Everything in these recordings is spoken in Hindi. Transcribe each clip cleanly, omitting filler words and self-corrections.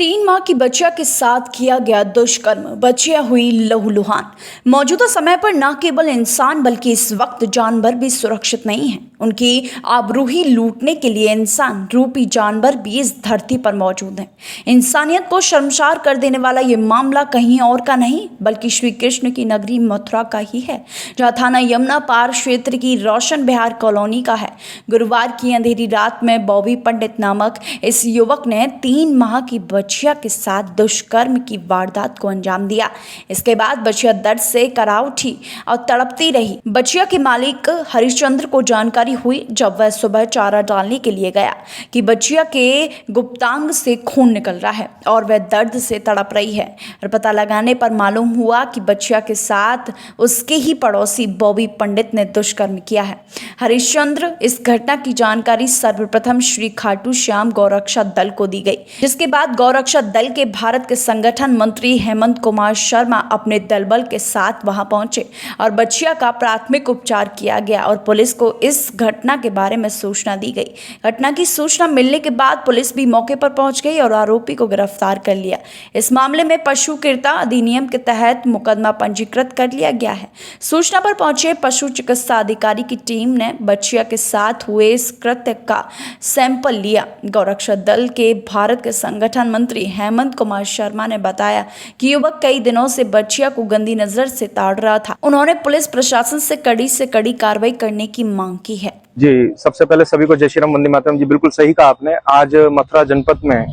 3 माह की बच्चिया के साथ किया गया दुष्कर्म, बच्चिया हुई लहूलुहान। मौजूदा समय पर न केवल इंसान बल्कि इस वक्त जानवर भी सुरक्षित नहीं है। उनकी आबरूही लूटने के लिए इंसान रूपी जानवर भी इस धरती पर मौजूद हैं। इंसानियत को शर्मसार कर देने वाला ये मामला कहीं और का नहीं बल्कि श्री कृष्ण की नगरी मथुरा का ही है, जहाँ थाना यमुना पार क्षेत्र की रोशन बिहार कॉलोनी का है। गुरुवार की अंधेरी रात में बॉबी पंडित नामक इस युवक ने 3 माह की बच्चिया के साथ दुष्कर्म की वारदात को अंजाम दिया। इसके बाद बच्चिया दर्द से करा उठी और तड़पती रही। बच्चिया के मालिक हरिश्चंद्र को जानकारी हुई जब वह सुबह चारा डालने के लिए गया कि बच्चिया के गुप्तांग से खून निकल रहा है और वह दर्द से तड़प रही है। और पता लगाने पर मालूम हुआ कि बच्चिया के साथ उसके ही पड़ोसी बॉबी पंडित ने दुष्कर्म किया है। हरिश्चंद्र इस घटना की जानकारी सर्वप्रथम श्री खाटू श्याम गौरक्षा दल को दी गई, जिसके बाद गौरक्षा दल के भारत के संगठन मंत्री हेमंत कुमार शर्मा अपने दल बल के साथ वहां पहुंचे और बच्चिया का प्राथमिक उपचार किया गया और पुलिस को इस घटना के बारे में सूचना दी गई। घटना की सूचना मिलने के बाद पुलिस भी मौके पर पहुंच गई और आरोपी को गिरफ्तार कर लिया। इस मामले में पशु क्रूरता अधिनियम के तहत मुकदमा पंजीकृत कर लिया गया है। सूचना पर पहुंचे पशु चिकित्सा अधिकारी की टीम ने बच्चिया के साथ हुए इस कृत्य का सैंपल लिया। गौरक्षा दल के भारत के संगठन मंत्री हेमंत कुमार शर्मा ने बताया कि युवक कई दिनों से बच्चिया को गंदी नजर से ताड़ रहा था। उन्होंने पुलिस प्रशासन से कड़ी कार्रवाई करने की मांग की है। जी, सबसे पहले सभी को जय श्री राम, वंदे मातरम। जी, बिल्कुल सही कहा आपने। आज मथुरा जनपद में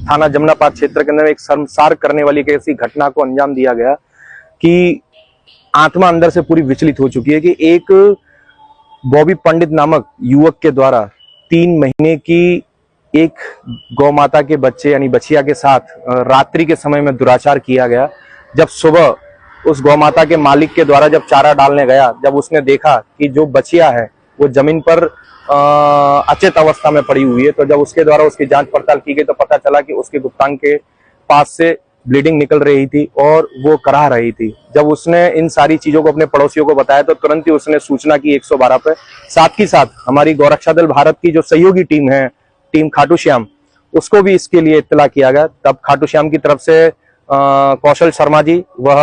थाना जमुना पार क्षेत्र के अंदर एक शर्मसार करने वाली एक ऐसी घटना को अंजाम दिया गया कि आत्मा अंदर से पूरी विचलित हो चुकी है कि एक बॉबी पंडित नामक युवक के द्वारा 3 महीने की एक गौ माता के बच्चे यानी बच्चिया के साथ रात्रि के समय में दुराचार किया गया। जब सुबह उस गौ माता के मालिक के द्वारा जब चारा डालने गया, जब उसने देखा कि जो बच्चिया है वो जमीन पर अचेत अवस्था में पड़ी हुई है, तो जब उसके द्वारा उसकी जांच पड़ताल की गई तो पता चला कि उसके गुप्तांग के पास से ब्लीडिंग निकल रही थी और वो कराह रही थी। जब उसने इन सारी चीजों को अपने पड़ोसियों को बताया तो तुरंत ही उसने सूचना की 112 पे। साथ ही साथ हमारी गौरक्षा दल भारत की जो सहयोगी टीम है, टीम खाटू श्याम, उसको भी इसके लिए इत्तला किया गया। तब खाटू श्याम की तरफ से कौशल शर्मा जी वह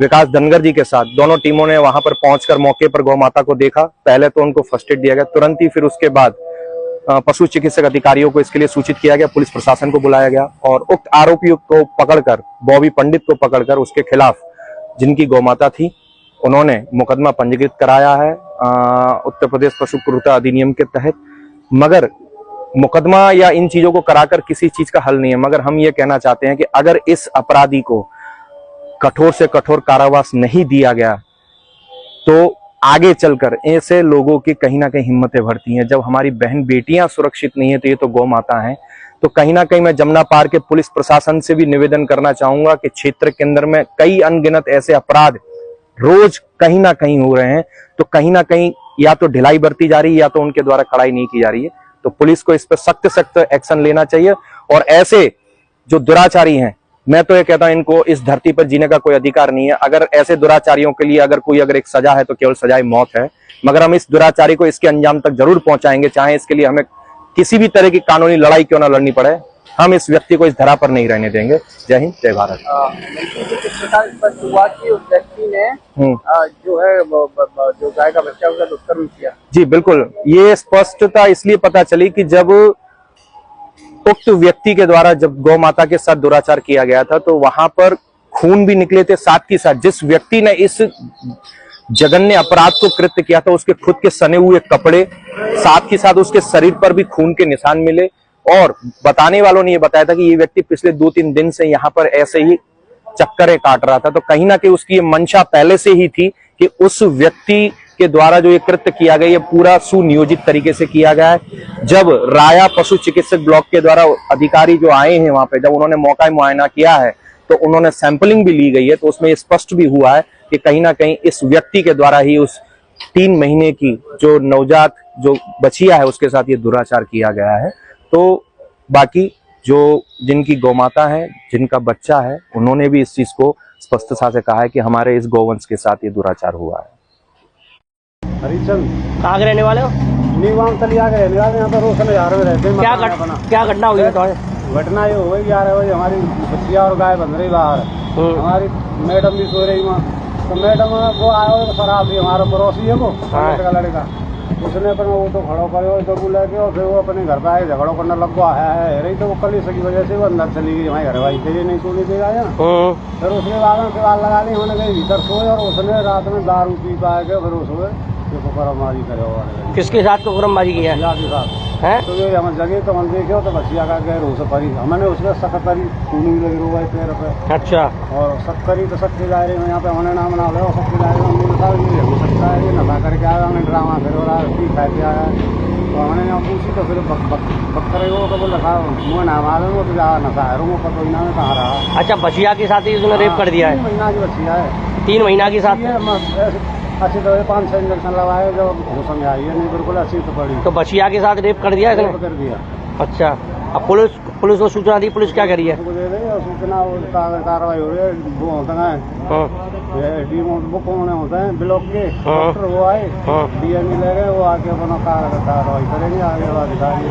विकास धनगर जी के साथ दोनों टीमों ने वहां पर पहुंचकर मौके पर गौ माता को देखा। पहले तो उनको फर्स्ट एड दिया गया, तुरंत ही फिर उसके बाद पशु चिकित्सक अधिकारियों को इसके लिए सूचित किया गया। पुलिस प्रशासन को बुलाया गया और उक्त आरोपियों को पकड़कर, बॉबी पंडित को पकड़कर उसके खिलाफ जिनकी गौ माता थी उन्होंने मुकदमा पंजीकृत कराया है उत्तर प्रदेश पशु क्रूरता अधिनियम के तहत। मगर मुकदमा या इन चीजों को कराकर किसी चीज का हल नहीं है, मगर हम ये कहना चाहते हैं कि अगर इस अपराधी को कठोर से कठोर कारावास नहीं दिया गया तो आगे चलकर ऐसे लोगों की कहीं ना कहीं हिम्मतें बढ़ती हैं। जब हमारी बहन बेटियां सुरक्षित नहीं है तो ये तो गौ माता हैं। तो कहीं ना कहीं मैं जमुना पार के पुलिस प्रशासन से भी निवेदन करना चाहूंगा कि क्षेत्र के अंदर में कई अनगिनत ऐसे अपराध रोज कहीं ना कहीं हो रहे हैं, तो कहीं ना कहीं या तो ढिलाई बरती जा रही है या तो उनके द्वारा कड़ाई नहीं की जा रही है। तो पुलिस को इस पर सख्त एक्शन लेना चाहिए और ऐसे जो दुराचारी हैं, मैं तो ये कहता हूं इनको इस धरती पर जीने का कोई अधिकार नहीं है। अगर ऐसे दुराचारियों के लिए अगर एक सजा है तो केवल सजाए मौत है, मगर हम इस दुराचारी को इसके अंजाम तक जरूर पहुंचाएंगे, चाहे इसके लिए हमें किसी भी तरह की कानूनी लड़ाई क्यों ना लड़नी पड़े। हम इस व्यक्ति को इस धरा पर नहीं रहने देंगे। जय हिंद, जय भारत। उस व्यक्ति ने जो है जो गाय का बच्चा उसका दुष्कर्म किया। जी बिल्कुल, ये स्पष्टता इसलिए पता चली कि जब उक्त व्यक्ति के द्वारा जब गौ माता के साथ दुराचार किया गया था तो वहां पर खून भी निकले थे। साथ ही साथ जिस व्यक्ति ने इस जघन्य अपराध को कृत्य किया था उसके खुद के सने हुए कपड़े, साथ ही साथ उसके शरीर पर भी खून के निशान मिले और बताने वालों ने यह बताया था कि ये व्यक्ति पिछले 2-3 दिन से यहाँ पर ऐसे ही चक्करें काट रहा था। तो कहीं ना कहीं उसकी ये मंशा पहले से ही थी कि उस व्यक्ति के द्वारा जो ये कृत्य किया गया ये पूरा सुनियोजित तरीके से किया गया है। जब राया पशु चिकित्सक ब्लॉक के द्वारा अधिकारी जो आए हैं वहां पे, जब उन्होंने मौका मुआयना किया है तो उन्होंने सैंपलिंग भी ली गई है, तो उसमें स्पष्ट भी हुआ है कि कहीं ना कहीं इस व्यक्ति के द्वारा ही उस 3 महीने की जो नवजात जो बच्चिया है उसके साथ ये दुराचार किया गया है। तो बाकी जो जिनकी गौमाता है, जिनका बच्चा है, उन्होंने भी इस चीज को स्पष्टता से कहा है कि हमारे इस गौवंश के साथ ये दुराचार हुआ है। हरिचंद कहाँ के रहने वाले हो? नीवाम तलिया के रहने वाले, यहाँ पर रोशन में रहते हैं। क्या घटना हुई है? घटना ये हो गई 11 बजे हमारी बच्चियाँ और गाय बंध रही बाहर। हमारी मैडम भी सो रही वहाँ, तो मैडम वो आया हो शराब थी, हमारा पड़ोसी है वो का लड़का, उसने अपने वो तो खड़ो करे तो वो लेके और फिर वो अपने घर पे आए झगड़ों करने लग गया है रही, तो वो कल की वजह से वो अंदर चली गई। हमारे घर वाली तेजी नहीं सोने देगा यहाँ। फिर उसके बाद में दीवार लगा ली, हमने गई भीतर सोए और उसने रात में दारू पी पाए के फिर सोए कुकरमारी करे। किसके साथ कुकरमारी की है? के साथ हैं? तो ये हम जगह तो हम देखे तो बच्चिया का गैर हो सफरी हमने उसमें सख्त करी, खूनी लगी रो पैर पे। अच्छा। और सख्त करी तो सबके दायरे में यहाँ पे हमने नाम ना लो, सबके दायरे में हमने बताया ये हो सकता है, ये नशा करके आया, हमने ड्रामा फिर हो रहा है, खा के आया। तो हमने यहाँ पूछी तो फिर बक्करे को तो बोला मुँह ना मालूम वो तो जहाँ नशा है रूम पतो इना में कहाँ रहा। अच्छा, बचिया के साथ ही उसने रेप कर दिया है? 3 महीना की बच्चिया है। 3 महीना के साथ? अच्छी तो 5-6 इंजेक्शन लगाए जो होश में आई है, नहीं बिल्कुल अच्छी तो पड़ी। तो बचिया के साथ रेप कर दिया इसने? कर दिया। अच्छा, अब पुलिस को सूचना दी, पुलिस क्या करी है? दे रही है सूचना, कार्रवाई हो रही है। वो होता है टीम वो कौन होते हैं ब्लॉक के डॉक्टर, वो आए डीएमई ले गए, वो आके अपना कार्रवाई करेंगे आगे अधिकारी।